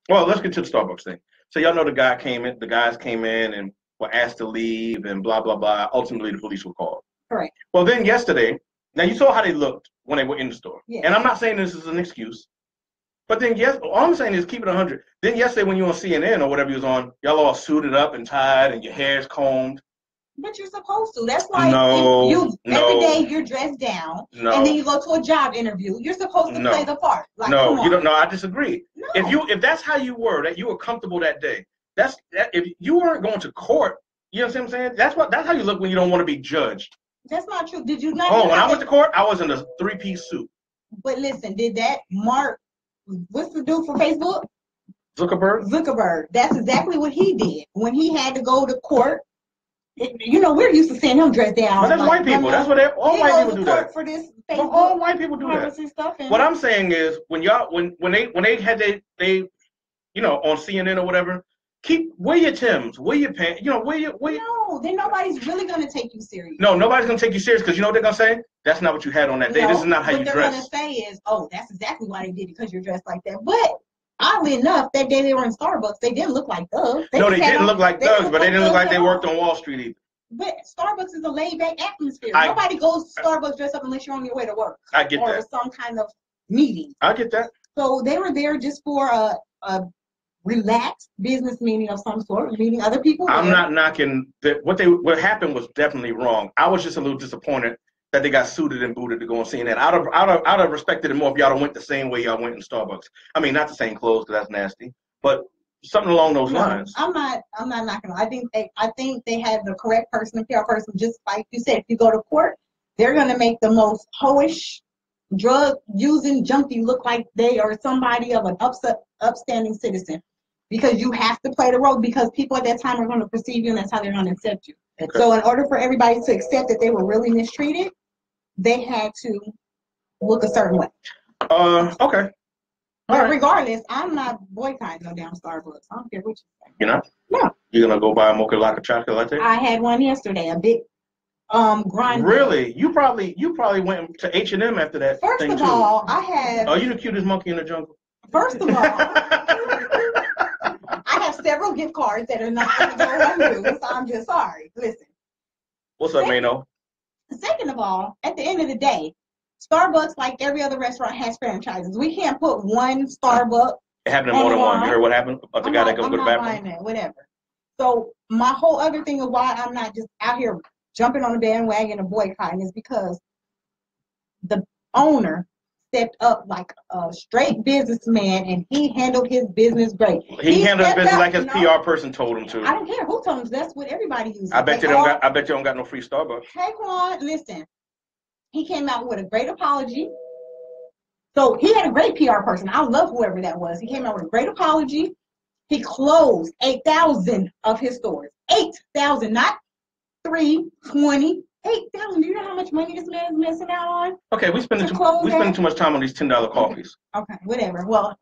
Well, let's get to the Starbucks thing. So y'all know the guys came in and were asked to leave and blah blah blah. Ultimately, the police were called. Correct. Well, then yesterday, now you saw how they looked when they were in the store, Yeah. and I'm not saying this is an excuse, but then all I'm saying is keep it 100. Then yesterday when you were on CNN or whatever you was on, y'all all suited up and tied and your hair's combed. But you're supposed to. That's why every day you're dressed down, and then you go to a job interview. You're supposed to play the part. Like, no, you don't. No, I disagree. No. If that's how you were, that you were comfortable that day, if you weren't going to court, you know what I'm saying? That's how you look when you don't want to be judged. That's not true. Did you not? Oh, when I went to court, I was in a 3-piece suit. But listen, did that Mark? What's the dude for Facebook? Zuckerberg. That's exactly what he did when he had to go to court. You know, we're used to seeing him dressed down. But that's white people. That's what all white people do that. For this Facebook, all white people do that. Stuff what I'm saying is, when they had they on CNN or whatever, wear your Timbs, wear your pants, wear your. No, then nobody's really gonna take you serious. No, nobody's gonna take you serious because you know what they're gonna say? That's not what you had on that day. This is not how you dress. What they're gonna say is, oh, that's exactly why they did it, because you're dressed like that. But oddly enough, that day they were in Starbucks, they didn't look like thugs. They didn't look like thugs, but they didn't look like they worked on Wall Street either. But Starbucks is a laid-back atmosphere. Nobody goes to Starbucks dressed up unless you're on your way to work. I get that. Or some kind of meeting. I get that. So they were there just for a relaxed business meeting of some sort, meeting other people. I'm not knocking what happened was definitely wrong. I was just a little disappointed that they got suited and booted to go and see that. I'd have respected it more if y'all went the same way y'all went in Starbucks. I mean, not the same clothes because that's nasty, but something along those lines. I'm not knocking them. I think they had the correct person, the PR person. Just like you said, if you go to court, they're gonna make the most hoish, drug using junkie look like they are somebody of an upstanding citizen, because you have to play the role, because people at that time are going to perceive you, and that's how they're going to accept you. Okay. So in order for everybody to accept that they were really mistreated, they had to look a certain way. Okay. But regardless, I'm not boycotting no damn Starbucks. I don't care what you say. You're not? No. You're gonna go buy a mocha latte chocolate latte? I had one yesterday, a big grind. Really? You probably went to H&M after that. First of all, I had. Oh, you the cutest monkey in the jungle. First of all, I have several gift cards that are not going to go unused, so I'm just sorry. Listen. What's up, Mano? Second of all, at the end of the day, Starbucks, like every other restaurant, has franchises. We can't put one Starbucks. It happened more than one. You heard what happened about the guy that goes to the bathroom? That, whatever. So my whole other thing of why I'm not just out here jumping on the bandwagon of boycotting is because the owner stepped up like a straight businessman, and he handled his business great. He handled his business like his PR person told him to. I don't care who told him. That's what everybody uses. I bet you don't got no free Starbucks. Hey, Quan, listen. He came out with a great apology. So he had a great PR person. I love whoever that was. He came out with a great apology. He closed 8,000 of his stores. 8,000, not 320. 8,000. Do you know how much money this man is missing out on? Okay, we spending too much time on these $10 coffees. Okay, whatever. Well,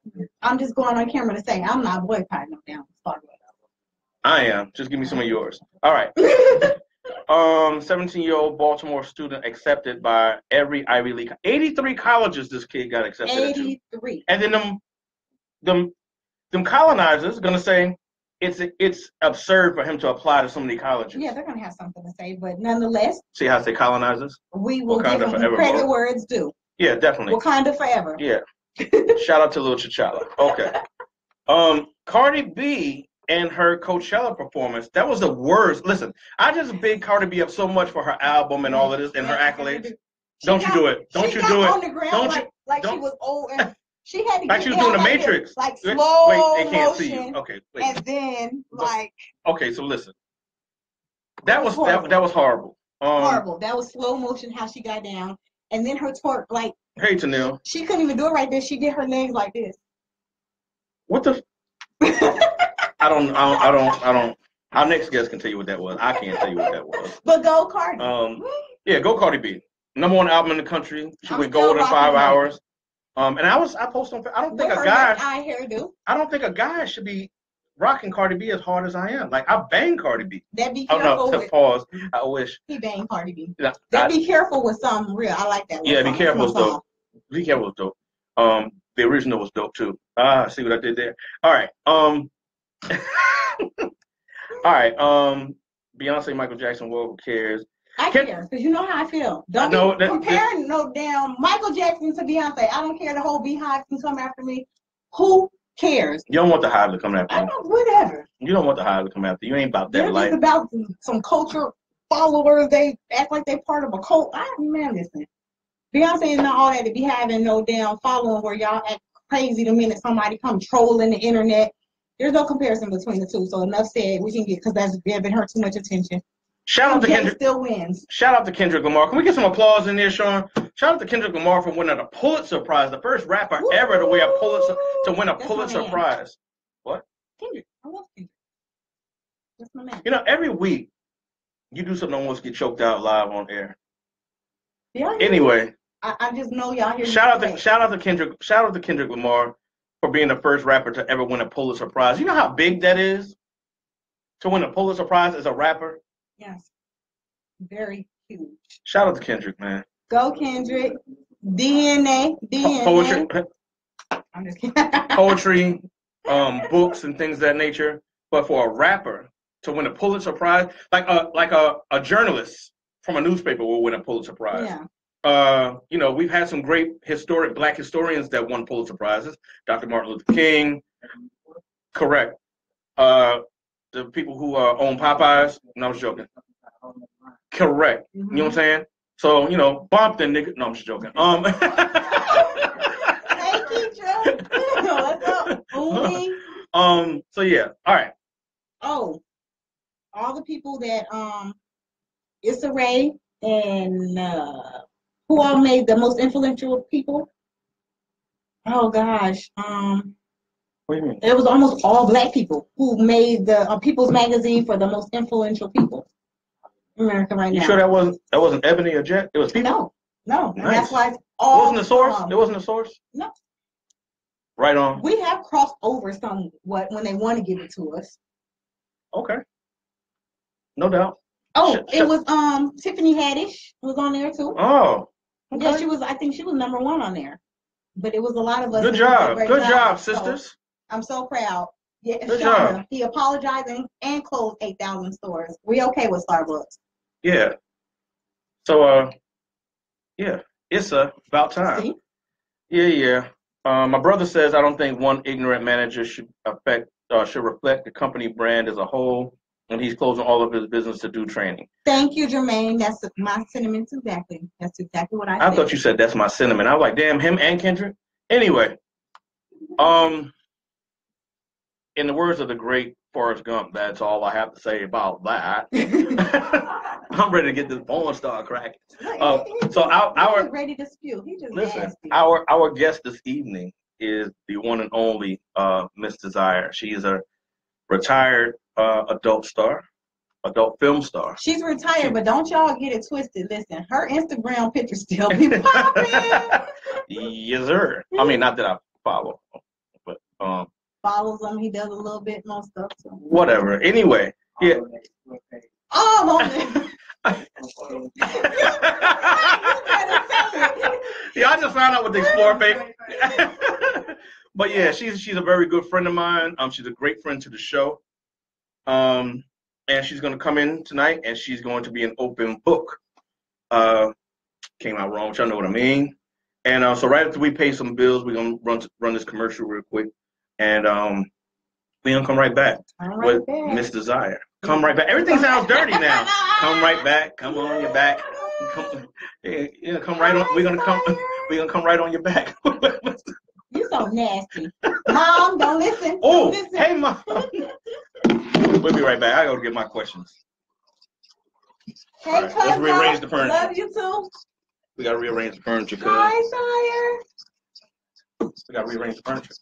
I'm just going on camera to say I'm not boycotting them down. I am. Just give me some of yours. All right. 17-year-old Baltimore student accepted by every Ivy League. 83 colleges this kid got accepted 83. Into. And then them colonizers gonna say it's absurd for him to apply to so many colleges. Yeah, they're gonna have something to say, but nonetheless. See how I say colonizers? We will give them credit where it's due. Yeah, definitely. Wakanda forever. Yeah. Shout out to Lil T'Challa. Okay. Cardi B and her Coachella performance, that was the worst. Listen, I just big Cardi B up so much for her album and all of this and her accolades. Don't you do it. Don't you do it. On the ground like she was old and she had to like she was doing the Matrix. Like slow Wait, they can't see you. motion. Okay, wait. And then like. Okay, so listen. That was horrible. Horrible. That was slow motion how she got down, and then her twerk like. Hey, Tanil. She couldn't even do it right there. She did her legs like this. What the? I don't. Our next guest can tell you what that was. I can't tell you what that was. But go Cardi. Yeah, go Cardi B. #1 album in the country. She went gold in 5 hours. And I posted on. I don't think a guy. I don't think a guy should be rocking Cardi B as hard as I am. Like I bang Cardi B. That be careful. Oh no, pause. I wish. He bang Cardi B. That be careful with something real. I like that. Yeah, be careful though. Be careful though. The original was dope too. Ah, see what I did there. All right. All right. Beyonce, Michael Jackson, who cares? I care, because you know how I feel. Don't be comparing no damn Michael Jackson to Beyonce. I don't care. The whole Beehive can come after me. Who cares? You don't want the Hive to come after you. Whatever. You don't want the Hive to come after you. You ain't about that life. They're just about some culture followers. They act like they're part of a cult. Man, listen. Beyonce is not all that to be having no damn following where y'all act crazy the minute somebody come trolling the internet. There's no comparison between the two. So enough said. We can get, because that's giving her too much attention. Shout out to Kendrick. Still wins. Shout out to Kendrick Lamar. Can we get some applause in there, Sean? Shout out to Kendrick Lamar for winning a Pulitzer Prize, the first rapper ever to win a Pulitzer Prize. What? Kendrick. I love Kendrick. That's my man. You know, every week you do something almost get choked out live on air. Yeah. Anyway, I just know y'all hear. Shout out to Kendrick Lamar for being the first rapper to ever win a Pulitzer Prize. You know how big that is? To win a Pulitzer Prize as a rapper? Yes. Very huge. Shout out to Kendrick, man. Go Kendrick. DNA. Poetry. I'm just kidding. Poetry, books and things of that nature. But for a rapper to win a Pulitzer Prize, like a journalist from a newspaper will win a Pulitzer Prize. Yeah. You know, we've had some great black historians that won Pulitzer Prizes. Dr. Martin Luther King. Correct. The people who own Popeyes. No, I was joking. Correct. Mm-hmm. You know what I'm saying? So, you know, bump the nigga. No, I'm just joking. What's up? So yeah. All right. Oh, all the people that Issa Rae and who all made the most influential people? Oh gosh. What do you mean? It was almost all black people who made the People's Magazine for the most influential people in America right now. You sure that wasn't Ebony or Jet? It was people. No. Nice. And that's why it's all. It wasn't the source. It wasn't the source. No. Right on. We have crossed over somewhat when they want to give it to us. Okay. No doubt. Oh, it was Tiffany Haddish was on there too. Oh. Okay. Yeah, she was. I think she was #1 on there. But it was a lot of us. Good job. Good job, sisters. So I'm so proud. Yeah, good job. He apologized and closed 8,000 stores. We okay with Starbucks? Yeah. So yeah, it's about time. See? Yeah. My brother says I don't think one ignorant manager should reflect the company brand as a whole, and he's closing all of his business to do training. Thank you, Jermaine. That's my sentiments exactly. That's exactly what I said. I thought you said that's my sentiment. I was like, damn, him and Kendrick. Anyway, in the words of the great Forrest Gump, that's all I have to say about that. I'm ready to get this porn star cracking. So our ready to spew. He just listen. nasty. Our guest this evening is the one and only Miss Desire. She is a retired adult film star. She's retired, but don't y'all get it twisted. Listen, her Instagram pictures still be popping. Yes, sir. I mean, not that I follow, but follows him. He does a little bit more stuff. So. Whatever. Anyway, yeah. Yeah, I just found out with the Explorer baby. But yeah, she's a very good friend of mine. She's a great friend to the show. And she's gonna come in tonight, and she's going to be an open book. Came out wrong, but y'all know what I mean. And so right after we pay some bills, we're gonna run this commercial real quick, and we're gonna come right back with Miss Desire. Come right back. Everything sounds dirty now. Come right back. Come on your back. Come right on. We're gonna come right on your back. You so nasty. Mom, don't listen. Oh, hey, Mom. We'll be right back. I gotta get my questions. Hey, right, let's rearrange the furniture. Love you too. We gotta rearrange the furniture. Hi, Shire. We gotta rearrange the furniture.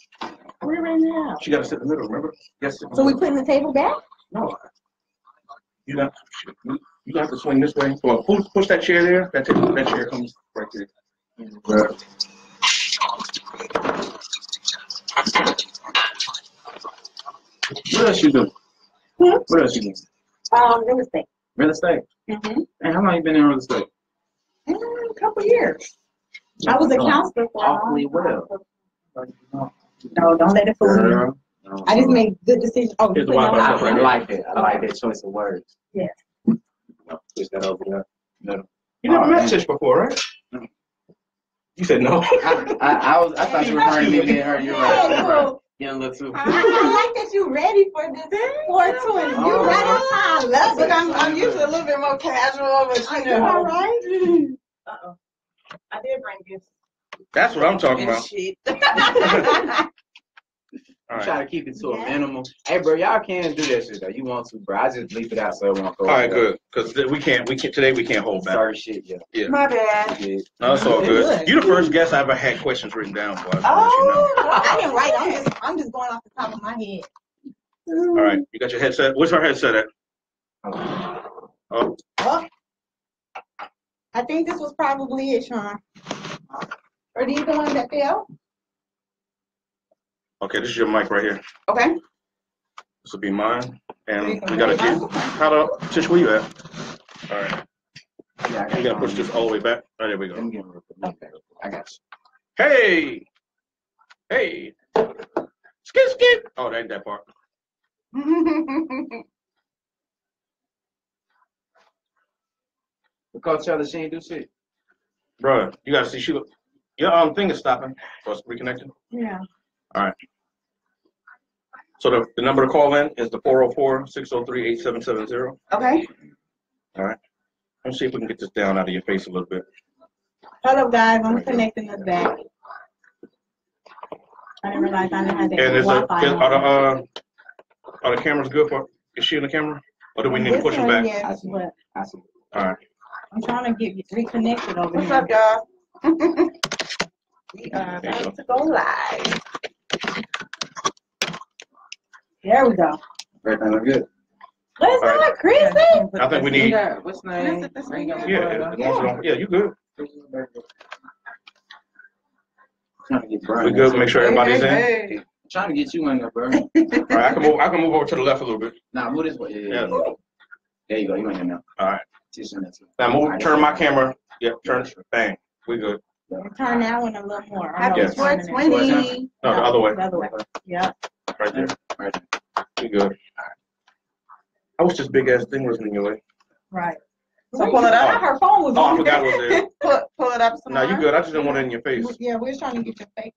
Rearrange it out. She gotta sit in the middle. Remember? Yes. So we putting the table back? No. You got to have to swing this way. So push that chair there. That chair comes right there. What else you do? What else you do? Real estate. Real estate? Mm-hmm. And how long you been in real estate? A couple years. I was a counselor for awfully well. No, don't let it fool you. I just make good decisions. Oh, you put it on I my like that. I like that choice of words. Yeah. Push that over there. No. You never met Tish before, right? No. You said no. I thought you were referring to me being her. You're right. Yeah, cool. You don't look too. I like that you ready for this 420. You right on time. I love it. I'm usually a little bit more casual, but you know. All right. Uh-oh. I did bring gifts. That's what I'm talking about. Shit. I'm trying to keep it to a minimum. Hey, bro, y'all can do that shit though. You want to, bro? I just leave it out so it won't go. All right, good. Because today we can't hold back. Sorry, shit, yeah. My bad. Yeah. No, it's all good. You're the first guest I ever had questions written down for. I didn't write. I'm just going off the top of my head. All right, you got your headset. Where's our headset at? Oh. I think this was probably it, Sean. Or these the ones that fell? Okay, this is your mic right here. Okay. This will be mine. And we got to Tish, where you at? All right. Yeah, We got to push this all the way back. Oh, there we go. Okay, I got you. Hey! Hey! Skip, skip! Oh, that ain't that part. The Coachella, she ain't do shit. Bruh, you got to see, your thing is stopping. So it's reconnecting. Yeah. All right. So the number to call in is the 404-603-8770. Okay. All right. Let's see if we can get this down out of your face a little bit. Hello, guys. I'm connecting us back. I didn't realize I didn't have that And Wi-Fi. are the cameras good for? Is she in the camera? Or do we need to push them back? Yes, but All right. I'm trying to get reconnected over What's here. up, y'all? We are about to go live. There we go. Everything look good. Let's All go, right. Chrissy. I think we need. What's name? Yeah, you good. Trying to get Brian. We good. Make sure everybody's in. Hey. Trying to get you in there, bro. All right, I can move over to the left a little bit. Nah, move this way. Yeah. There you go. You in there now. All right. Tish in there too. Now turn my camera. Yep, turn. Bang. We good. Turn that one a little more. Happy Yes. 420. No, the other way. The other way. Yeah. Right there. Right there. We good. I wish this big ass thing wasn't in your way. Right. So pull it up. Her phone was Oh, I on. forgot it was there. Pull it up some No, you more. good. I just didn't want it in your face. Yeah, we're trying to get your face.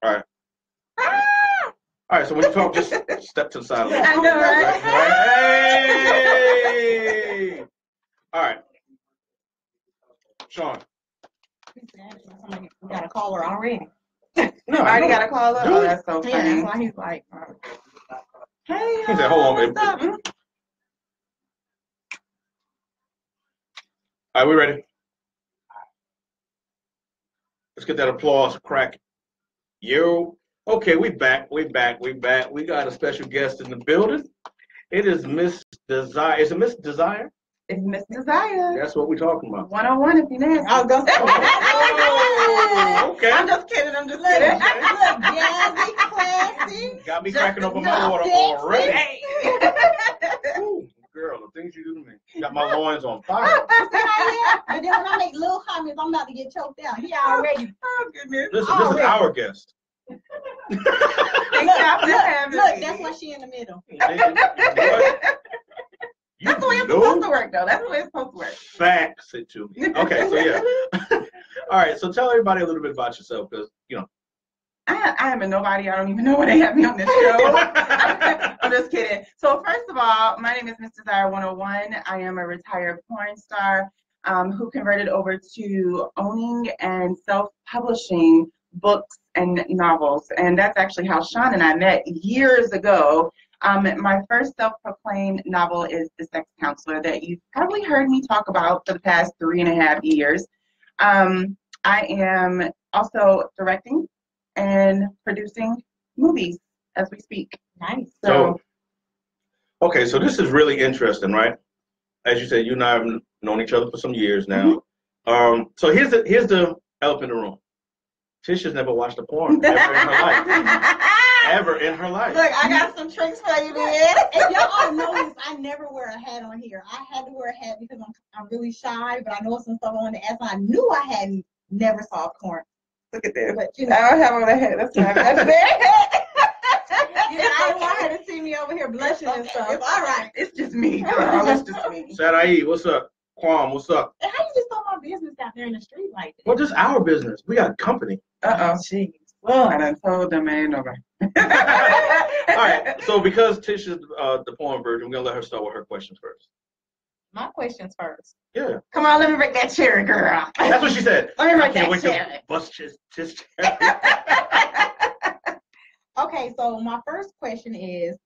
All right. All right. So when you talk, just step to the side. A little. I know, right? Hey! All right. Sean. We got a caller already. No, I already got a call up. Oh, that's so Yeah, that's funny. why he's like, Hey, He said, hold on, what's baby. up? All right, we ready? Let's get that applause crack. Yo. Okay, we back. We got a special guest in the building. It is Miss Desire. Is it Miss Desire? It's Miss Desire. That's what we're talking about. 101 if you nasty. I was gonna say, Oh, okay. I'm just kidding. look, jazzy, classy. Got me Just cracking open my enough. water Sexy. already. Ooh, girl, the things you do to me. Got my loins on fire. But then when I make little comments, I'm about to get choked out. He already. Oh, goodness. Listen, this is our guest. Thank y'all for having Look, me. that's why she in the middle. That's the way it's supposed to work, though. That's the way it's supposed to work. Facts it to me. Okay, so yeah. All right, so tell everybody a little bit about yourself, because I am a nobody. I don't even know why they have me on this show. I'm just kidding. So first of all, my name is Miss Desire 101. I am a retired porn star who converted over to owning and self-publishing books and novels. And that's actually how Sean and I met years ago. My first self-proclaimed novel is The Sex Counselor that you've probably heard me talk about for the past 3.5 years. I am also directing and producing movies as we speak. Nice. so okay, so this is really interesting, right? As you said, you and I have known each other for some years now. So here's the elephant in the room. Tisha's never watched a porn ever in her life. Ever in her life. Look, I got some tricks for you, man. If y'all all notice, I never wear a hat on here. I had to wear a hat because I'm really shy, but I know some stuff on the ass. I knew I hadn't never saw porn. Look at this. But you I know, don't have on the head. That's why that's there. yeah, I didn't want her to see me over here blushing and stuff. It's all right. It's just me, girl. It's just me. Sarai, what's up? Kwam, what's up? And how you just throw my business out there in the street like that? Well, just our business. We got company. Jeez. Well, I done told them ain't nobody. All right. So because Tish is the porn virgin, we're gonna let her start with her questions first. My questions first. Yeah. Come on, let me break that cherry, girl. That's what she said. Let me I break can't that wait cherry. to bust Tish. Okay, so my first question is,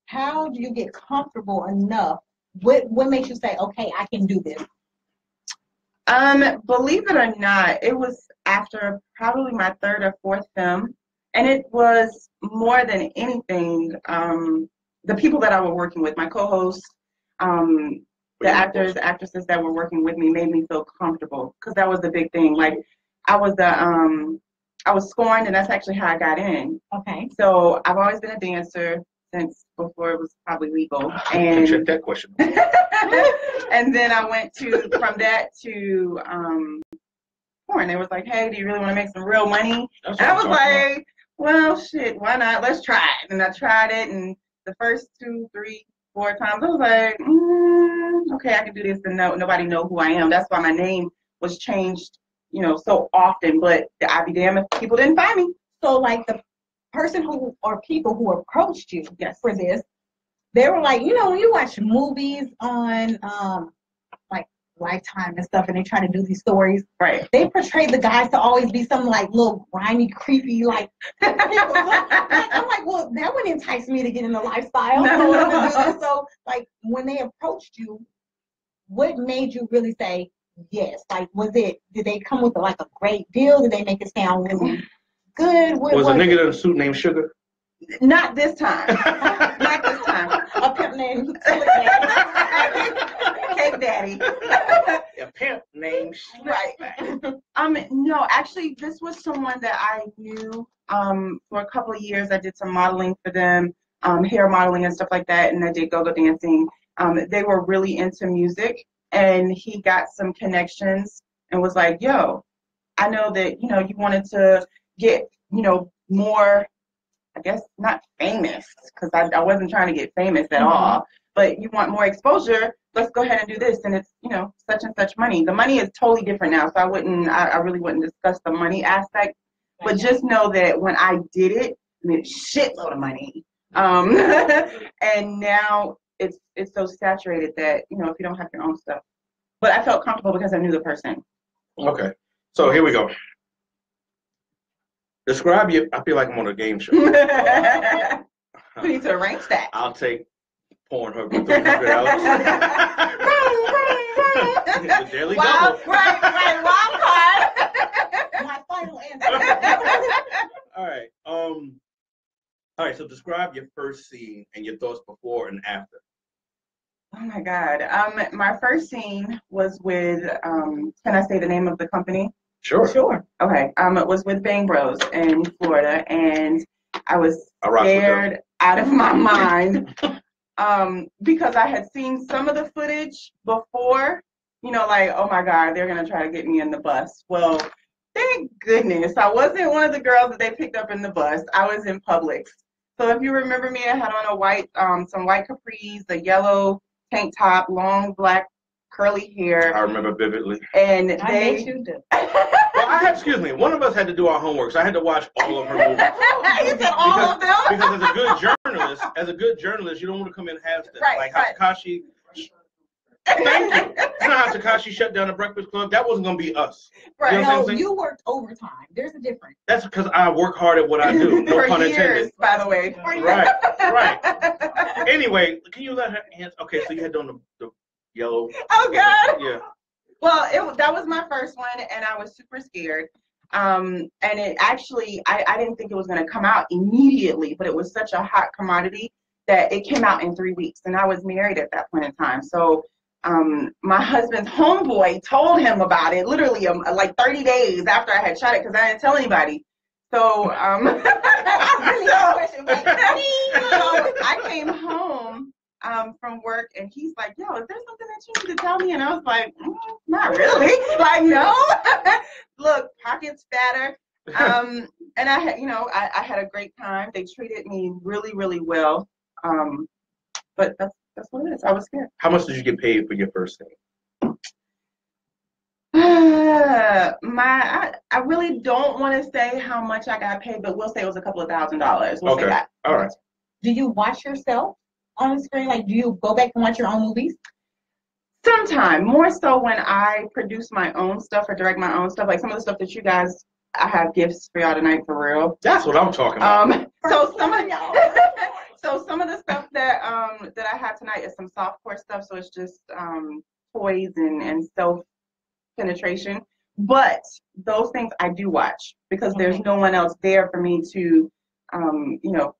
how do you get comfortable enough? What makes you say, okay, I can do this? Believe it or not, it was after probably my third or fourth film, and it was more than anything, the people that I was working with, my co-hosts, the actors, actresses that were working with me made me feel comfortable, because that was the big thing. Like, I was scorned, and that's actually how I got in. Okay. So I've always been a dancer since before it was probably legal. And check that question. And then I went from that to porn. They was like, hey, do you really want to make some real money? And I was like, well, shit, why not? Let's try it. And I tried it, and the first 2, 3, 4 times, I was like, okay, I can do this, and nobody know who I am. That's why my name was changed, so often. But I'd be damned if people didn't find me. So, like, the person or people who approached you for this, they were like, when you watch movies on like Lifetime and stuff, and they try to do these stories, right? They portray the guys to always be some like little grimy, creepy, like. I'm like, well, that would entice me to get in the lifestyle. So, like, when they approached you, what made you really say yes? Like, did they come with like a great deal? Did they make it sound really good? Was a nigga in a suit named Sugar? Not this time. Not this time. A pimp named Cake Daddy. A pimp named Right. No, actually, this was someone that I knew for a couple of years. I did some modeling for them, hair modeling and stuff like that, and I did go-go dancing. They were really into music, and he got some connections and was like, yo, I know that, you wanted to get, more, I guess, not famous, because I wasn't trying to get famous at all, but you want more exposure, let's go ahead and do this, and it's, such and such money. The money is totally different now, so I really wouldn't discuss the money aspect, but just know that when I did it, I mean, shitload of money. And now it's so saturated that, if you don't have your own stuff. But I felt comfortable because I knew the person. Okay, so here we go. Describe you. I feel like I'm on a game show. We need to arrange that. I'll take Pornhub for $300. The Daily Double. Right. Wild card. My final answer. All right. So describe your first scene and your thoughts before and after. Oh my God. My first scene was with. Can I say the name of the company? Sure. Okay. It was with Bang Bros in Florida, and I was scared out of my mind because I had seen some of the footage before. Like, oh my God, they're gonna try to get me in the bus. Well, thank goodness I wasn't one of the girls that they picked up in the bus. I was in Publix. So if you remember me, I had on some white capris, a yellow tank top, long black curly hair. I remember vividly. And I bet you do. Well, excuse me. One of us had to do our homework, so I had to watch all of her movies. You said all of them? Because as a good journalist, you don't want to come in half-stepped. Like how Takashi. Thank you. You know how Takashi shut down the Breakfast Club? That wasn't going to be us. Right. You know what I'm saying? You worked overtime. There's a difference. That's because I work hard at what I do. No For pun years, intended. by the way. Right. Anyway, can you let her answer? Okay, so you had done the yellow. Oh God. Yeah. Well, that was my first one, and I was super scared. And it actually, I didn't think it was going to come out immediately, but it was such a hot commodity that it came out in 3 weeks, and I was married at that point in time. So my husband's homeboy told him about it literally like 30 days after I had shot it, because I didn't tell anybody. So, I came home from work, and he's like, yo, is there something that you need to tell me? And I was like, not really. Like, no. Look, pockets fatter, And I had, I had a great time. They treated me really, really well. But that's what it is. I was scared. How much did you get paid for your first thing? I really don't want to say how much I got paid, but we'll say it was a couple of $1,000s. We'll say that. All right. Do you watch yourself on the screen? Like, do you go back and watch your own movies? Sometime, more so when I produce my own stuff or direct my own stuff. Like some of the stuff that you guys, I have gifts for y'all tonight for real. That's what I'm talking about. So some of the stuff that I have tonight is some softcore stuff. So it's just toys and self penetration. But those things I do watch because there's no one else there for me to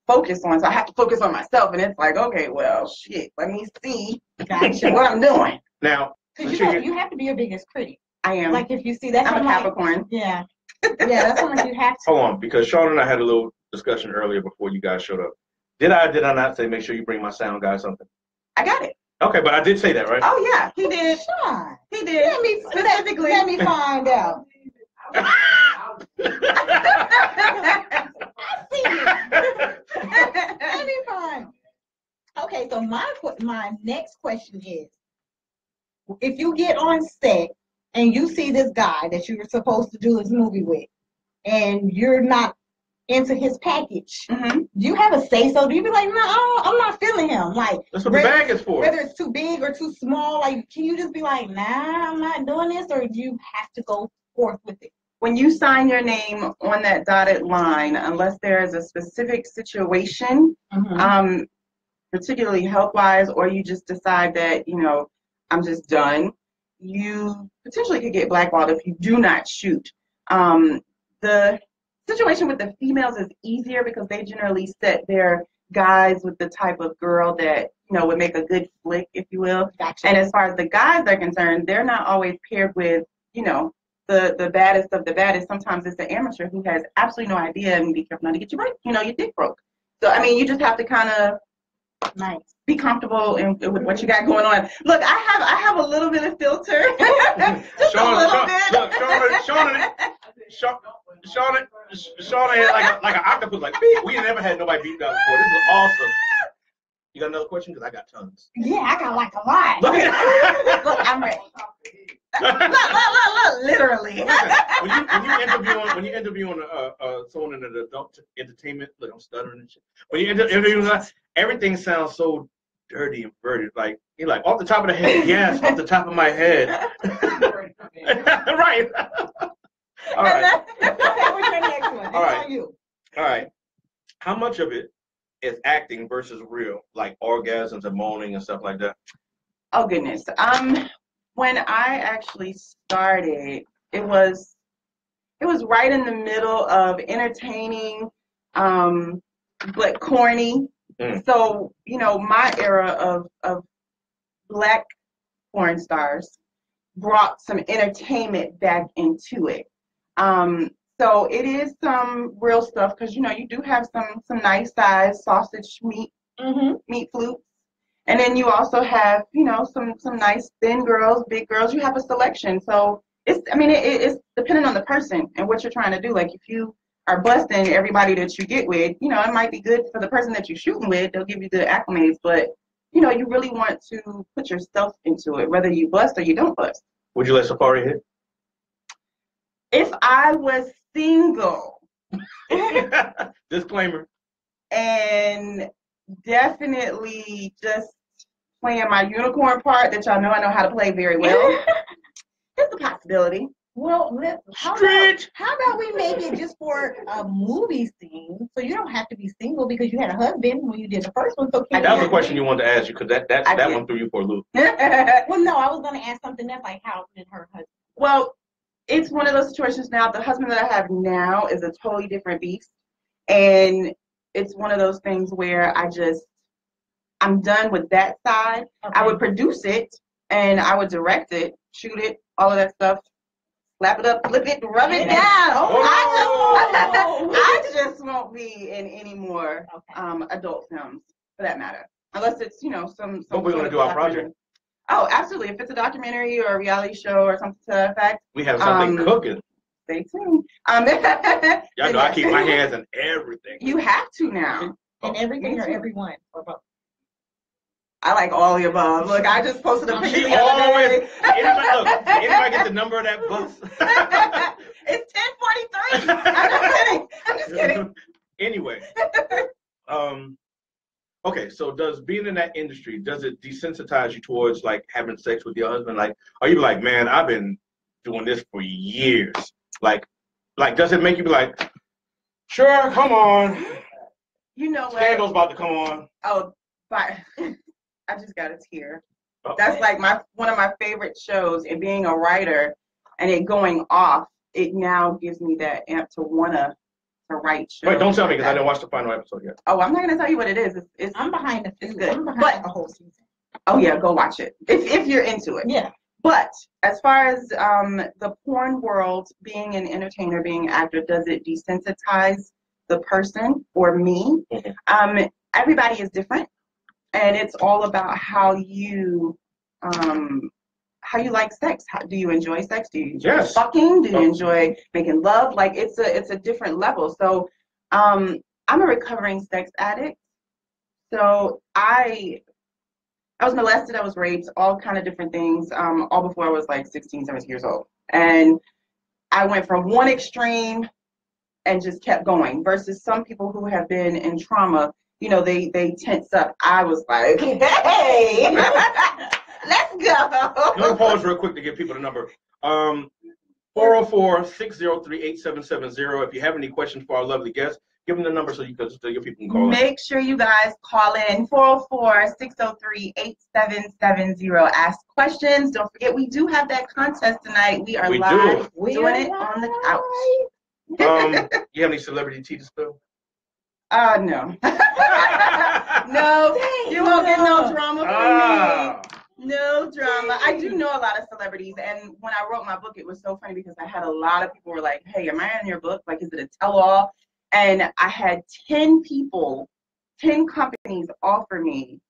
focus on. So I have to focus on myself, and it's like, okay, well, shit, let me see what I'm doing. Now, you have to be your biggest critic. I am. Like if you see that, I'm a Capricorn. Yeah, that's something you have to. Hold on, because Sean and I had a little discussion earlier before you guys showed up. Did I not say make sure you bring my sound guy something? I got it. Okay, but I did say that, right? Oh yeah, he did. Sean, he did. Specifically. Let me find out. I see it. Let me find. Okay, so my next question is, if you get on set and you see this guy that you were supposed to do this movie with, and you're not into his package, do you have a say so? Do you be like, no, I'm not feeling him? Like, that's what the bag is for. Whether it's too big or too small, like, can you just be like, nah, I'm not doing this, or do you have to go forth with it? When you sign your name on that dotted line, unless there is a specific situation, particularly health-wise, or you just decide that, I'm just done, you potentially could get blackballed if you do not shoot. The situation with the females is easier because they generally set their guys with the type of girl that, would make a good flick, if you will. Gotcha. And as far as the guys are concerned, they're not always paired with, the baddest of the baddest. Sometimes it's the amateur who has absolutely no idea, and be careful not to get your your dick broke. So, I mean, you just have to kind of be comfortable with what you got going on. Look, I have a little bit of filter. Just a little bit. Look, Shauna had like an octopus, like, beep. We never had nobody beat down before. This is awesome. You got another question? Because I got tons. Yeah, I got like a lot. Look, I'm ready. Look, literally. When you interviewing someone in the adult entertainment, look, I'm stuttering and shit. When you interview, everything sounds so dirty and verted. Like, you're like, off the top of the head, yes, off the top of my head. Right. All right. Okay, what's your next one? All right. You. All right. How much of it is acting versus real, like orgasms and moaning and stuff like that? Oh goodness. When I actually started, it was right in the middle of entertaining, but corny. So, my era of Black porn stars brought some entertainment back into it. So it is some real stuff because, you do have some nice size sausage meat, meat flutes. And then you also have, some nice thin girls, big girls. You have a selection. So it's depending on the person and what you're trying to do. Like if you are busting everybody that you get with, it might be good for the person that you're shooting with. They'll give you good acclimates, but you really want to put yourself into it, whether you bust or you don't bust. Would you let Safari hit? If I was single. Disclaimer. And definitely just playing my unicorn part that y'all know I know how to play very well. It's a possibility. Well, how about we make it just for a movie scene, so you don't have to be single because you had a husband when you did the first one. So that was the question you wanted to ask you because that one threw you for a loop. Well, no, I was going to ask something else, like how did her husband? Well, it's one of those situations now. The husband that I have now is a totally different beast, and it's one of those things where I'm done with that side. Okay. I would produce it and I would direct it, shoot it, all of that stuff. Slap it up, flip it, rub it down. I just won't be in any more adult films, for that matter. Unless it's, some What we're going to do our project? Oh, absolutely. If it's a documentary or a reality show or something to that effect. We have something cooking. Stay tuned. Y'all know I keep my hands in everything. You have to now. And everything or everyone or both. I like all the above. Look, I just posted a picture She the other always. day. Anybody get the number of that bus? It's 10:43. I'm just kidding. Anyway, okay. So does being in that industry, does it desensitize you towards like having sex with your husband? Like, are you like, man, I've been doing this for years. Like, does it make you be like, sure, come on. You know what? Scandal's about to come on. Oh, but I just got a tear. That's like one of my favorite shows, and being a writer and it going off, it now gives me that amp to wanna write shows. Wait, don't tell me because I didn't watch the final episode yet. Oh, I'm not gonna tell you what it is. I'm behind the it's good. I'm behind the whole season. Oh yeah, go watch it if you're into it. Yeah. But as far as the porn world, being an entertainer, being an actor, does it desensitize the person or me? Mm-hmm. Everybody is different, and it's all about how you like sex. Do you enjoy sex? Do you enjoy fucking? Do you enjoy making love? Like it's a different level. So I'm a recovering sex addict. So I was molested, I was raped, all kind of different things, all before I was like 16, 17 years old. And I went from one extreme and just kept going versus some people who have been in trauma, you know, they tense up. I was like, hey, let's go. I'm going to pause real quick to give people the number. 404-603-8770. If you have any questions for our lovely guests, give them the number so your people can call in. Make sure you guys call in 404-603-8770. Ask questions. Don't forget, we do have that contest tonight. We are live doing it on the couch. You have any celebrity tea to spill? No. No, you won't get no drama from me. No drama. I do know a lot of celebrities, and when I wrote my book, it was so funny because I had a lot of people were like, hey, am I in your book? Like, is it a tell-all? And I had 10 companies offer me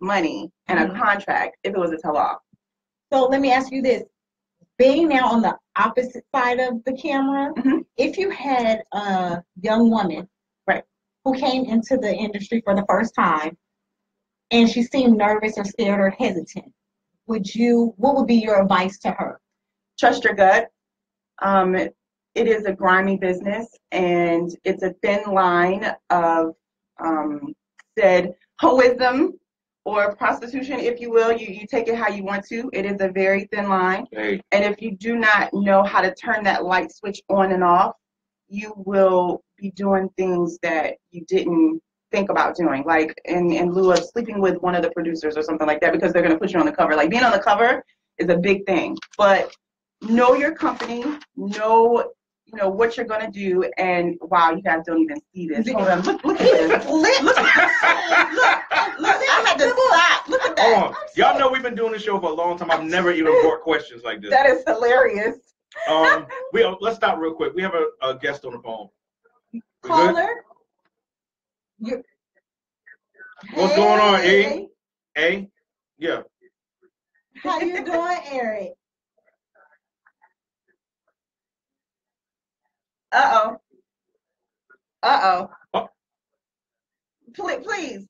money and a contract if it was a tell-all. So let me ask you this. Being now on the opposite side of the camera, if you had a young woman who came into the industry for the first time and she seemed nervous or scared or hesitant, what would be your advice to her? Trust your gut. It is a grimy business, and it's a thin line of said hoism or prostitution, if you will. You take it how you want to. It is a very thin line. Hey. And if you do not know how to turn that light switch on and off, you will be doing things that you didn't think about doing, like in lieu of sleeping with one of the producers or something like that, because they're going to put you on the cover. Like, being on the cover is a big thing. But know your company, know what you're gonna do, and wow, you guys don't even see this. Hold on, look at this. Look, I had to stop. Look at that. Hold on. Y'all know we've been doing this show for a long time. I've never even brought questions like this. That is hilarious. Let's stop real quick. We have a guest on the phone. Caller. What's going on, A? A? Yeah. How you doing, Eric? Uh-oh. Please.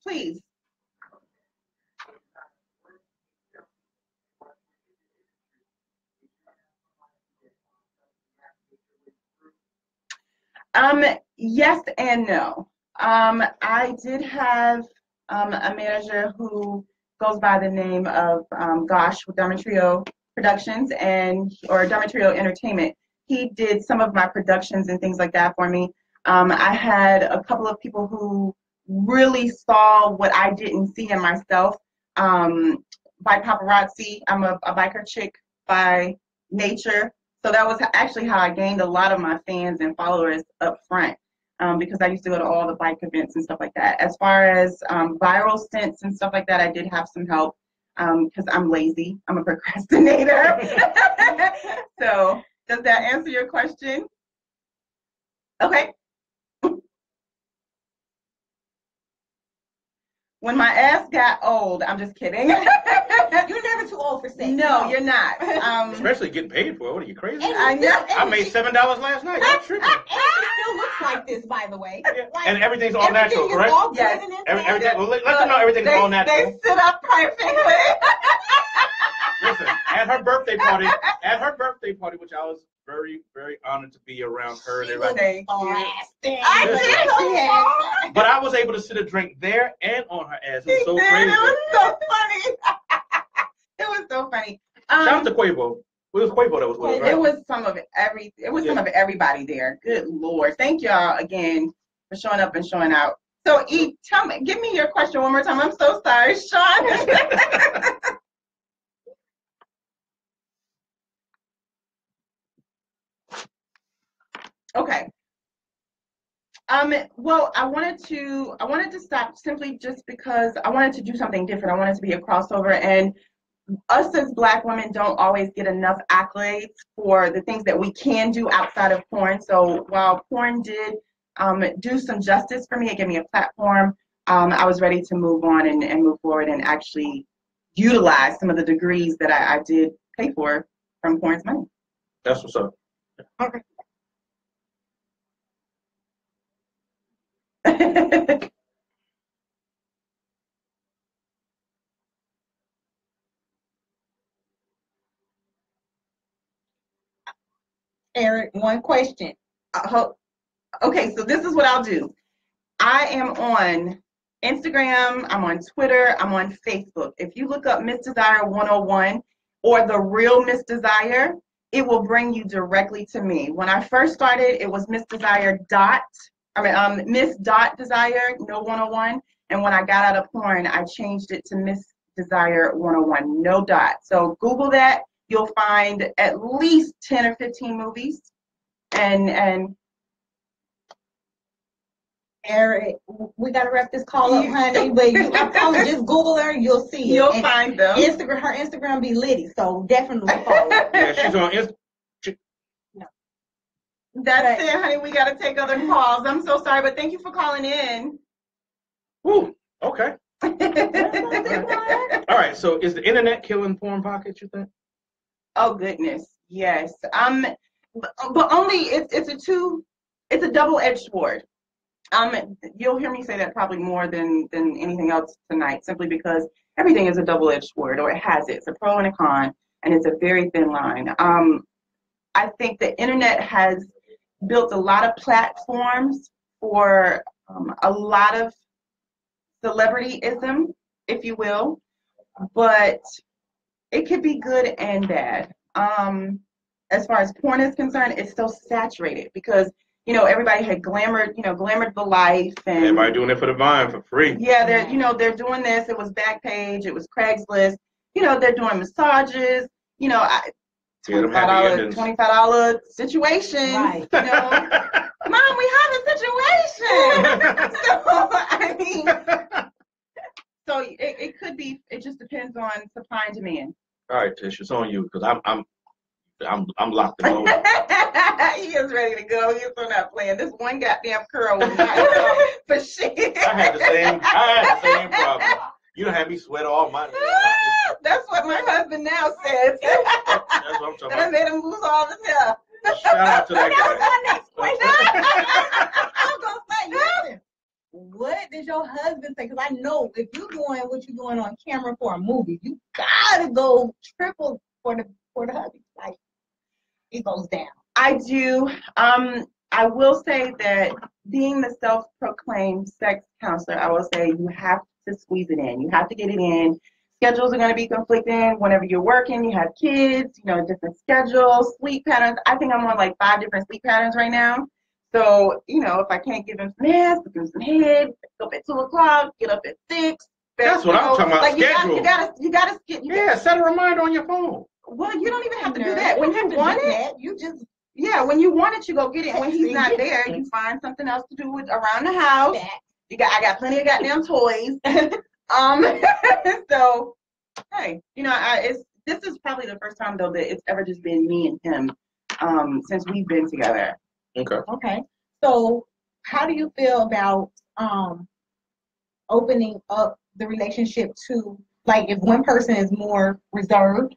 Yes and no. I did have a manager who goes by the name of Gosh with Diamond Trio Productions or Diamond Trio Entertainment. He did some of my productions and things like that for me. I had a couple of people who really saw what I didn't see in myself. By paparazzi, I'm a biker chick by nature. So that was actually how I gained a lot of my fans and followers up front, because I used to go to all the bike events and stuff like that. As far as viral stints and stuff like that, I did have some help because I'm lazy. I'm a procrastinator. So does that answer your question? Okay. when my ass got old, I'm just kidding. You're never too old for sex. No, you're not. Especially getting paid for it. What are you, crazy? I know. I made $7 last night. I'm tripping. And she still looks like this, by the way. Yeah. Like, And everything's all natural, everything is correct? all Yes. good and Everything, well, let them know everything's all natural. They sit up perfectly. Listen, at her birthday party, which I was very, very honored to be around her and everybody. blasting. But I was able to sit a drink there and on her ass. It was so It crazy. was so funny. It was so funny. Shout out to Quavo. It was Quavo that was with us, right? It was some of some of everybody there. Good Lord. Thank y'all again for showing up and showing out. So give me your question one more time. I'm so sorry, Sean. Okay. Well, I wanted to stop simply just because I wanted to do something different. I wanted to be a crossover, and us as Black women don't always get enough accolades for the things that we can do outside of porn. So while porn did do some justice for me, it gave me a platform, I was ready to move on and move forward and actually utilize some of the degrees that I did pay for from porn's money. That's what's up. Okay. Eric, one question. Okay, so this is what I'll do. I am on Instagram, I'm on Twitter, I'm on Facebook. If you look up Miss Desire 101 or The Real Miss Desire, it will bring you directly to me. When I first started, it was Miss Desire Miss Desire, no 101. And when I got out of porn, I changed it to Miss Desire 101, no dot. So Google that. You'll find at least 10 or 15 movies. And Eric, we gotta wrap this call up, honey. But I'm calling, just Google her, you'll see it. You'll find them. Her Instagram be litty, so definitely follow. Yeah, she's on Instagram. That's it, honey. We got to take other calls. I'm so sorry, but thank you for calling in. Ooh, okay. All right, so is the internet killing porn pockets, you think? Oh, goodness. Yes. But only it's a double-edged sword. You'll hear me say that probably more than anything else tonight, simply because everything is a double-edged sword, or it has it. It's a pro and a con, and it's a very thin line. I think the internet has built a lot of platforms for a lot of celebrityism, if you will, but it could be good and bad. As far as porn is concerned, it's so saturated because, everybody had glamored the life, and everybody doing it for the Vine for free. Yeah, they're doing this. It was Backpage, it was Craigslist. They're doing massages. $25 situation. Right. Mom, we have a situation. So it could be. It just depends on supply and demand. All right, Tish, it's on you because I'm locked in. He is ready to go. He's still not playing. This one goddamn curl was not for shit. I had the same problem. You don't have me sweat all my. That's what my husband now says. That's what I'm talking about. I made him lose all his hair. Shout out to that guy. That was my next question. I was gonna say, listen, what did your husband say? Because I know if you're doing what you're doing on camera for a movie, you gotta go triple for the hubby. Like, it goes down. I do. I will say that being the self-proclaimed sex counselor, I will say you have to squeeze it in. You have to get it in. Schedules are going to be conflicting whenever you're working. You have kids, different schedules, sleep patterns. I think I'm on like 5 different sleep patterns right now. So, if I can't give him some ass, give him some head, go up at 2 o'clock, get up at 6. That's what I'm talking about. Like schedule. You gotta set a reminder on your phone. Well, you don't even have to do that. When you want it, when you want it, you go get it. When he's not there, you find something else to do around the house. I got plenty of goddamn toys. So, hey, this is probably the first time though that it's ever just been me and him since we've been together. Okay. So, how do you feel about opening up the relationship to, like, if one person is more reserved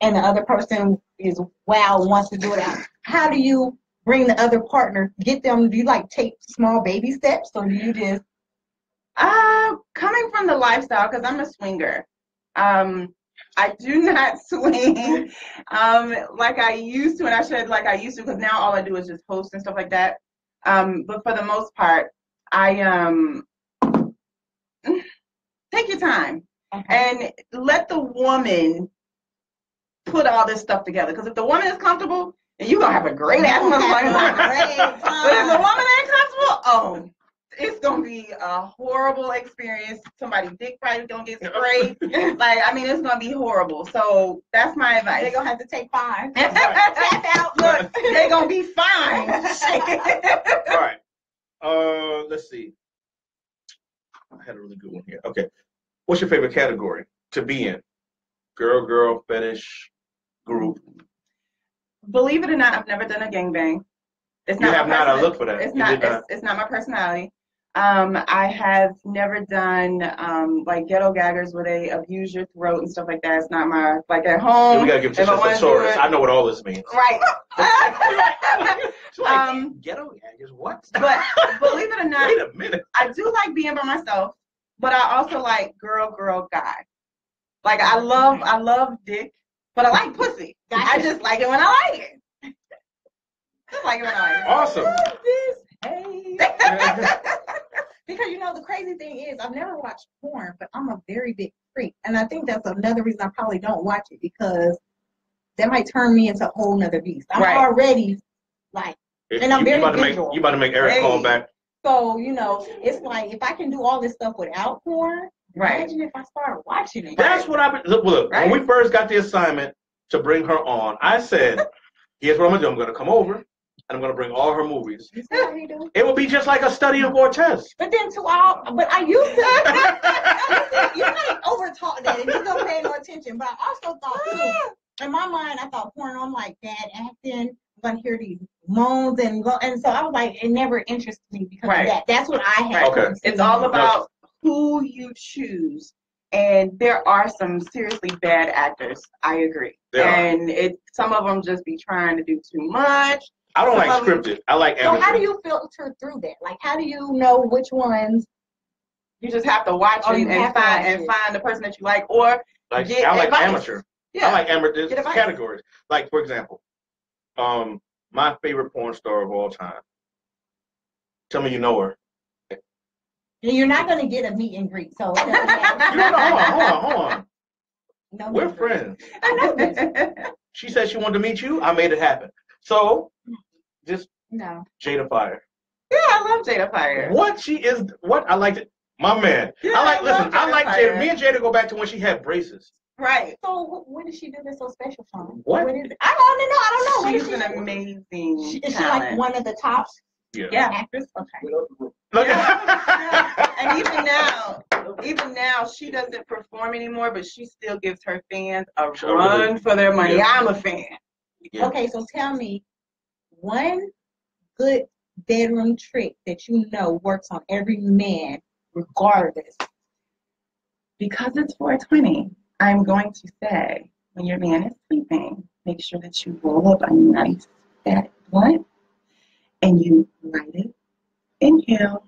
and the other person is wild, wants to do it out, how do you bring the other partner, get them, do you like take small baby steps, or do you just? Coming from the lifestyle, because I'm a swinger, I do not swing like I used to, and I said like I used to, because now all I do is just host and stuff like that. But for the most part, I take your time and let the woman put all this stuff together. Because if the woman is comfortable, then you're gonna have a great ass motherfucking time. But if the woman ain't comfortable, oh, it's gonna be a horrible experience. Somebody's dick probably gonna get sprayed. Like, I mean, it's gonna be horrible. So that's my advice. They're gonna have to take 5. Tap out. Look, they're gonna be fine. All right. Let's see. I had a really good one here. Okay. What's your favorite category to be in? Girl, fetish, group. Believe it or not, I've never done a gangbang. It's You not have my not. I personality. look for that. It's You not. did not. It's not my personality. I have never done like ghetto gaggers where they abuse your throat and stuff like that. It's not my, like, at home. Yeah, we gotta give if I Tisha wanna some do stories. it- I know what all this means. Right. It's like, ghetto gaggers, what? But believe it or not, Wait a minute. I do like being by myself, but I also like girl, guy. Like, I love dick, but I like pussy. I just like it when I like it. Just like it when I like it. Awesome. Because, you know, the crazy thing is, I've never watched porn, but I'm a very big freak. And I think that's another reason I probably don't watch it, because that might turn me into a whole nother beast. I'm already, like, and I'm very visual. You about to make Eric call back. So, you know, it's like, if I can do all this stuff without porn, imagine if I started watching it. That's what I've been, look, when we first got the assignment to bring her on, I said, here's what I'm going to do. I'm going to come over, and I'm going to bring all her movies. You see how he do? It would be just like a study of Cortez. But then but I used to, you can't over talk that, and you don't pay no attention. But I also thought, too, in my mind, I thought porn, I'm like, bad acting. I'm gonna hear these moans and so I was like, it never interested me because of that. That's what I had. Okay. It's all about who you choose, and there are some seriously bad actors. I agree. And some of them just be trying to do too much. I don't like scripted. I like amateur. So how do you filter through that? Like, how do you know which ones? You just have to watch it and find the person that you like, or like, get I like advice. amateur. Yeah. I like amateur categories. Like, for example, my favorite porn star of all time. Tell me you know her. You're not going to get a meet and greet. So hold on. No, we're friends. I know this. She said she wanted to meet you. I made it happen. So, just Jada Fire. Yeah, I love Jada Fire. What I liked it. My man. Yeah, I like Jada. Me and Jada go back to when she had braces. Right. So when did she do this so special, Sean? What? What is it? I don't know. She's an amazing Is she like one of the top actors? Okay. And even now, she doesn't perform anymore, but she still gives her fans a run for their money. Yeah. I'm a fan. Yeah. Okay, so tell me one good bedroom trick that you know works on every man, regardless. Because it's 420, I'm going to say, when your man is sleeping, make sure that you roll up a nice fat blunt and you light it. Inhale.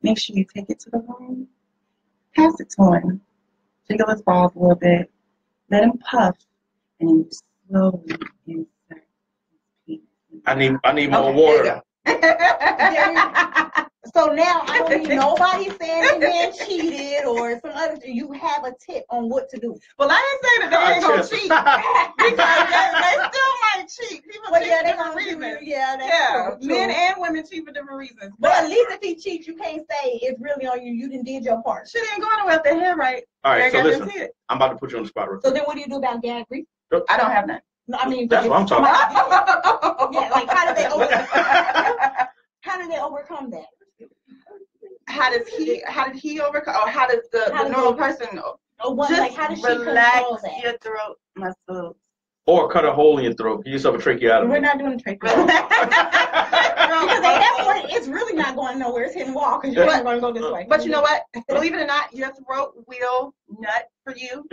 Make sure you take it to the room. Pass it to him. Jiggle his balls a little bit. Let him puff, and then you slowly insert his penis. I need more water. So now I don't need nobody saying the man cheated or some other thing. You have a tip on what to do. Well, I didn't say that they ain't gonna cheat because they still might cheat. People cheat for different reasons. Yeah, men and women cheat for different reasons. But at least if he cheats, you can't say it's really on you. You didn't did your part. Shit ain't going away if they head right. All right, so listen, I'm about to put you on the spot real quick. So then what do you do about gag reflex? I don't have none. No, I mean, that's what I'm talking about. Yeah, like how did they overcome that? How did he overcome, or how does the normal person just like how does she relax control that? your throat muscles Or cut a hole in your throat. Get yourself a tracheotomy. We're not doing the tracheotomy. Because at that point, it's really not going nowhere. It's hitting the wall because you're not going to go this way. But you know what? Believe it or not, your throat will nut for you.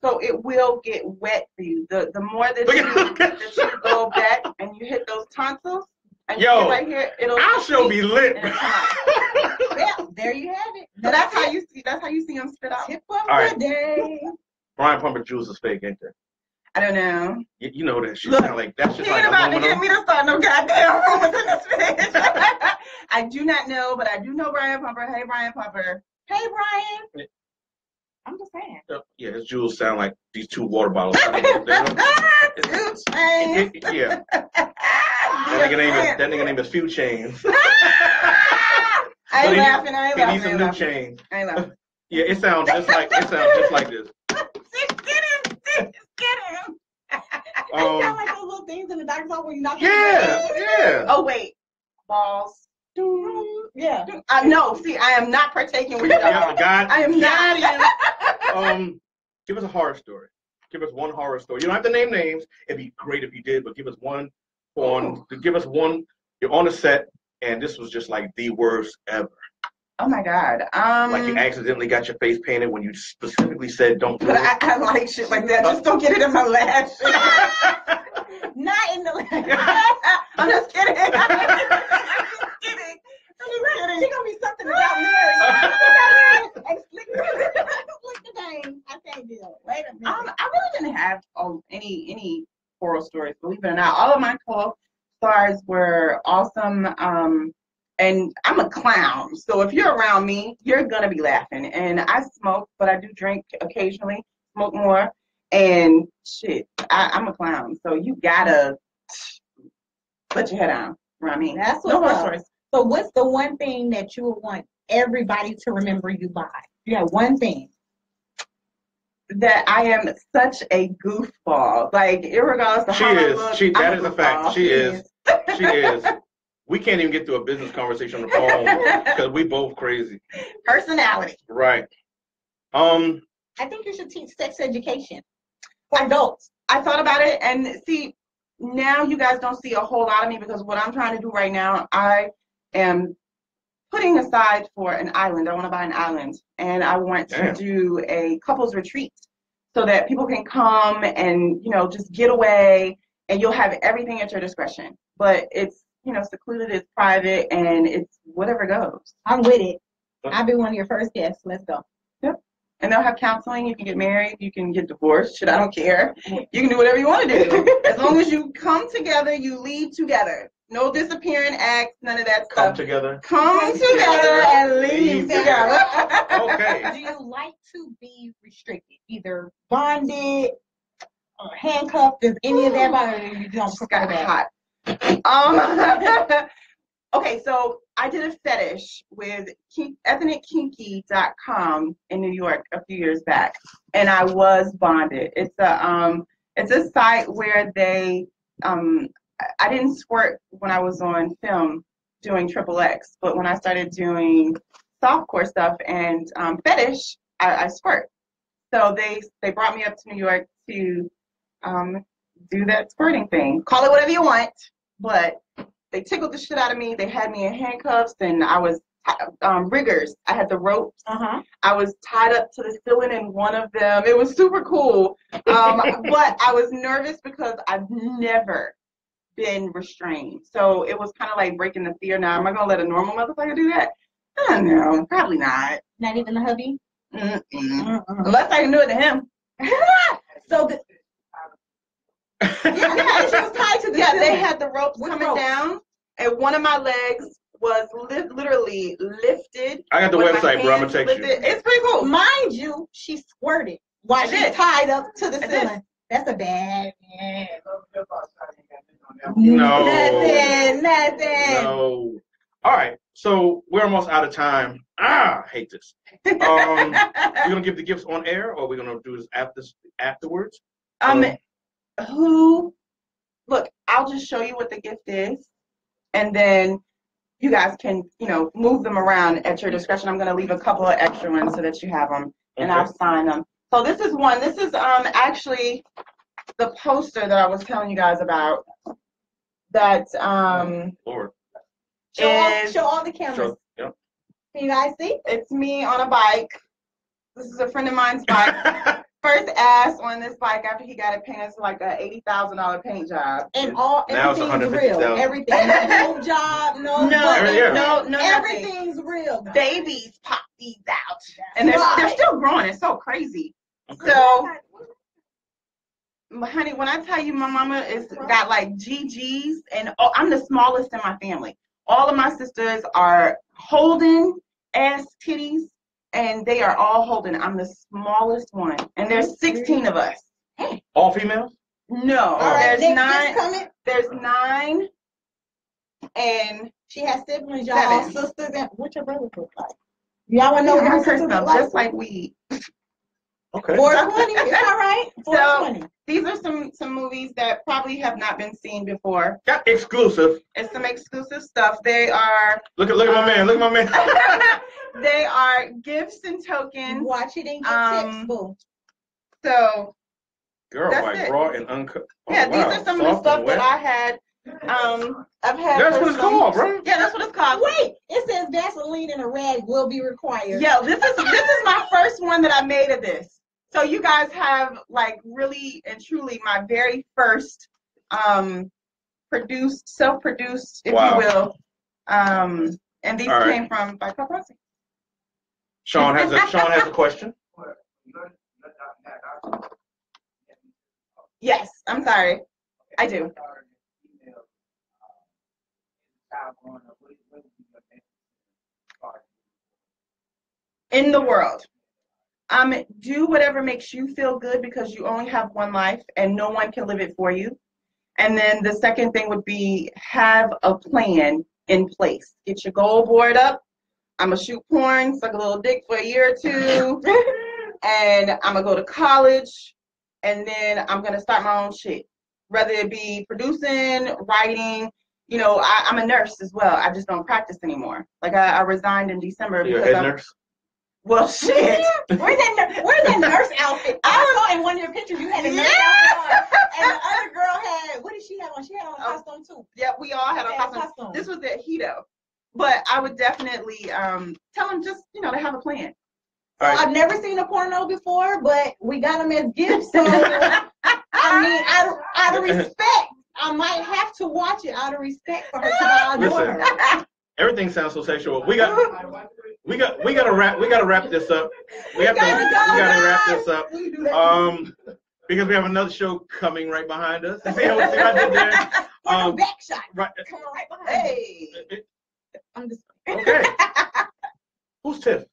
So it will get wet for you. The more that you go back and you hit those tonsils, and you get right here, I'll show be lit. Yeah, there you have it. That's how you see them spit out. Tip of the day. Brian Pumper Jules is fake, ain't there? I don't know. You know that shit sound like that shit. He ain't about to get me to start no goddamn rumors in this bitch. I do not know, but I do know Brian Pumper. Hey, Brian Pumper. Hey, Brian. I'm just saying. Yeah, his jewels sound like these 2 water bottles. Two chains. Yeah. That nigga name is Few Chains. I ain't laughing. He needs some new chains. I ain't laughing. Yeah, it sounds just like this. Get him. It sound like those little things in the doctor's office when you knock. Yeah. Oh wait, balls. Yeah. No, see, I am not partaking with you. I am not. Give us a horror story. Give us one horror story. You don't have to name names. It'd be great if you did, but give us one. Give us one. You're on the set, and this was just like the worst ever. Oh my God. Like you accidentally got your face painted when you specifically said don't do it. I like shit like that. Just don't get it in my lash. Not in the lash. I'm just kidding. She's gonna be something about Mary. Look the name. I can't deal. Wait a minute. I really didn't have any horror stories, believe it or not. All of my co-stars were awesome. And I'm a clown, so if you're around me, you're gonna be laughing. And I smoke, but I do drink occasionally, smoke more. And shit, I'm a clown, so you gotta put your head down around me. That's what. No stories. So what's the one thing that you would want everybody to remember you by? Yeah, one thing. That I am such a goofball. Like, irregardless of how I look, that is a fact. She is. She is. We can't even get through a business conversation on the phone because we both crazy. Personality. Right. I think you should teach sex education for adults. I thought about it, and see, now you guys don't see a whole lot of me because what I'm trying to do right now, I am putting aside for an island. I want to buy an island, and I want to do a couples retreat so that people can come and, just get away, and you'll have everything at your discretion. But it's, secluded, it's private, and it's whatever goes. I'm with it. I'll be one of your first guests. Let's go. Yep. And they'll have counseling. You can get married. You can get divorced. Shit, I don't care. You can do whatever you want to do. As long as you come together, you leave together. No disappearing acts, none of that stuff. Come together and leave together. Okay. Do you like to be restricted? Either bonded or handcuffed? Does any of that bother you? You don't prefer that? Hot. Okay, so I did a fetish with ethnickinky.com in New York a few years back, and I was bonded. It's a site where they I didn't squirt when I was on film doing XXX, but when I started doing softcore stuff and fetish, I squirt. So they brought me up to New York to do that squirting thing. Call it whatever you want, but they tickled the shit out of me. They had me in handcuffs, and I was riggers. I had the ropes. I was tied up to the ceiling in one of them. It was super cool, but I was nervous because I've never been restrained. So it was kind of like breaking the fear. Now, am I gonna let a normal motherfucker do that? I don't know. Probably not. Not even the hubby? Unless I can do it to him. So they had the ropes coming down, and one of my legs was literally lifted. I got the website, bro. I'm gonna text you. It's pretty cool. Mind you, she squirted while she's tied up to the ceiling. That's a bad man. No. Nothing. No. All right. So we're almost out of time. I hate this. We're gonna give the gifts on air, or we're gonna do this afterwards. Look, I'll just show you what the gift is, and then you guys can, move them around at your discretion. I'm gonna leave a couple of extra ones so that you have them, and I'll sign them. So this is one. This is actually the poster that I was telling you guys about. That Lord. Show all the cameras. Sure. Yep. Can you guys see? It's me on a bike. This is a friend of mine's bike. First ass on this bike after he got it painted to like a $80,000 paint job. And Now it's everything's real. 150,000. Everything. No job, no, everything's real. Babies pop these out, and they're still growing. It's so crazy. Okay. So, honey, when I tell you my mama got like GGs, and I'm the smallest in my family. All of my sisters are holding ass titties. And they are all holding. I'm the smallest one, and there's 16 of us. All females? No, right, there's 9. There's 9, and she has siblings. Y'all sisters. And what your brothers look like? Y'all want to know what her sisters look like? Just like we. Okay. 420. It's all right. 420. So these are some movies that probably have not been seen before. Got exclusive. It's some exclusive stuff. They are. Look at my man. Look at my man. They are gifts and tokens. Watch it and get tips, boo. So. Girl, like raw and uncut. Oh, yeah, wow. These are some of the stuff that I had. I've had. That's what it's called, bro. Yeah, that's what it's called. Wait, it says Vaseline and a rag will be required. Yeah, this is my first one that I made of this. So you guys have like really and truly my very first self-produced, if you will. And these came from by paparazzi. Sean has a question. Yes, I'm sorry. I do. In the world. Do whatever makes you feel good because you only have one life and no one can live it for you. And then the second thing would be have a plan in place. Get your goal board up. I'm going to shoot porn, suck a little dick for a year or two, and I'm going to go to college, and then I'm going to start my own shit, whether it be producing, writing. You know, I'm a nurse as well. I just don't practice anymore. Like I resigned in December. You're a head nurse? Well, shit. Where's that nurse outfit? I saw in one of your pictures you had a nurse outfit on, and the other girl had, what did she have on? She had on a costume too. Yeah, we all had a costume. This was at Hito. But I would definitely tell them just, to have a plan. Right. I've never seen a porno before, but we got them as gifts. So, I mean, out of respect, I might have to watch it out of respect for her. Listen, everything sounds so sexual. We gotta wrap this up. We gotta wrap this up. Because we have another show coming right behind us. See what I did there? Back shot. Right. Coming right behind. Hey. I'm just okay. Who's Tiff?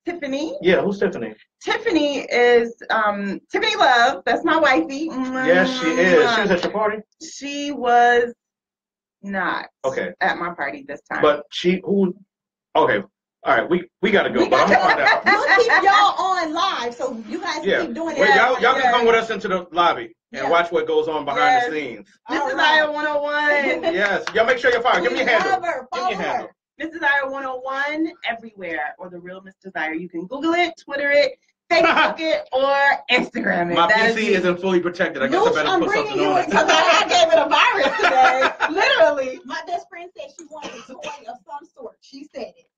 Tiffany. Yeah, who's Tiffany? Tiffany is Tiffany Love. That's my wifey. Yes, she is. She was at your party? She was not. Okay. At my party this time. But okay. All right, we gotta go. But I'm gonna find out. We'll keep y'all on live, so you guys keep doing it. Well, y'all can come with us into the lobby and watch what goes on behind the scenes. Mrs. Ira 101. Yes, y'all make sure you're following. Give me your handle. Give me your handle. Mrs. Ira 101 everywhere, or the real Miss Desire. You can Google it, Twitter it, Facebook it, or Instagram it. My PC isn't fully protected. I guess I better put something on it. I gave it a virus today. Literally. My best friend said she wanted a toy of some sort. She said it.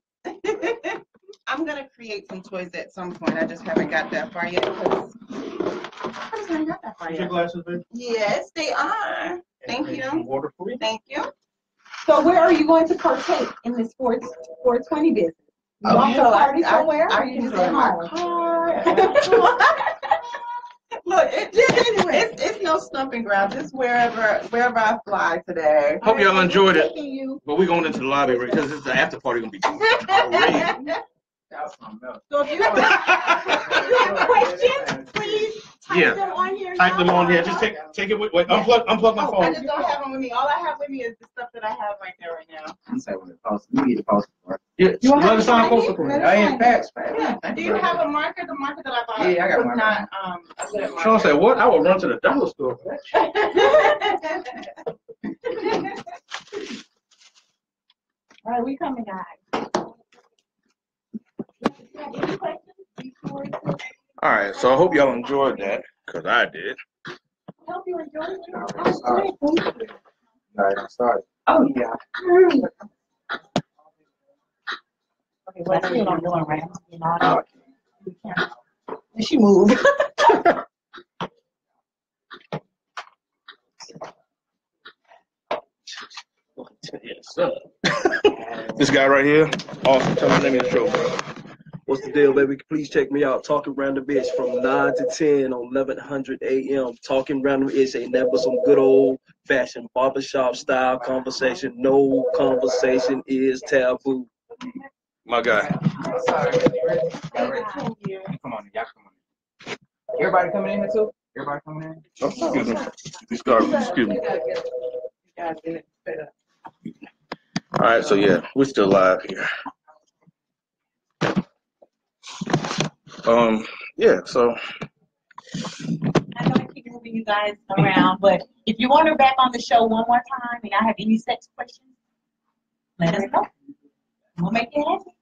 I'm gonna create some toys at some point. I just haven't got that far yet because I just haven't got that far yet. Your glasses, baby? Yes, they are. Thank you. Water for you. Thank you. So where are you going to partake in this 420 business? You want to party somewhere? Or you just at home? Look, it's no stumping grounds. It's wherever I fly today. Hope y'all enjoyed it. But we're going into the lobby because this is the after party gonna be great. So if you have questions, please type them on here. Type them on here. Just take it with. Wait, unplug my phone. I just don't have them with me. All I have with me is the stuff that I have right there right now. I'm saying when it posts, we need to post it. Yeah, you want to sign poster for it? I ain't facts, man. Yeah. Do you have a marker? The marker that I bought. Yeah, I got was not a good marker. Sean said, "What? I will run to the dollar store for that." All right, we coming, guys. Any questions? All right, so I hope y'all enjoyed that. Because I did. Hope you enjoy it. All right, I'm sorry. Oh, yeah. Okay, well, I still don't go around. You know, she moved. Yes, sir. This guy right here, awesome. Tell me the name of the show, bro. What's the deal, baby? Please check me out. Talking Random Ish from 9 to 10 on 1100 a.m. Talking Random Ish ain't never some good old fashioned barbershop style conversation. No conversation is taboo. My guy. Sorry. Y'all ready? Come on, y'all come on. Everybody coming in here too? Everybody coming in? Oh, excuse me. Excuse me. All right, so yeah, we're still live here. Yeah, so I'm gonna keep moving you guys around, but if you want her back on the show one more time and y'all have any sex questions, let us know. We'll make it happen.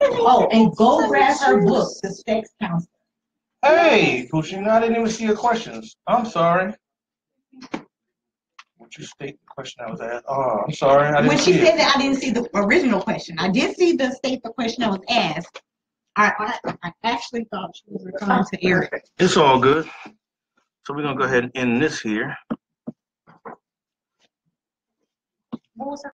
Oh, and go grab her book, The Sex Counselor. hey, Pushing, I didn't even see your questions. I'm sorry. Would you state the question I was asked? Oh, I'm sorry. I didn't When she see said it. that, I didn't see the original question. I did see the state the question that was asked. I actually thought she was referring to Eric. It's all good. So we're gonna go ahead and end this here. What was her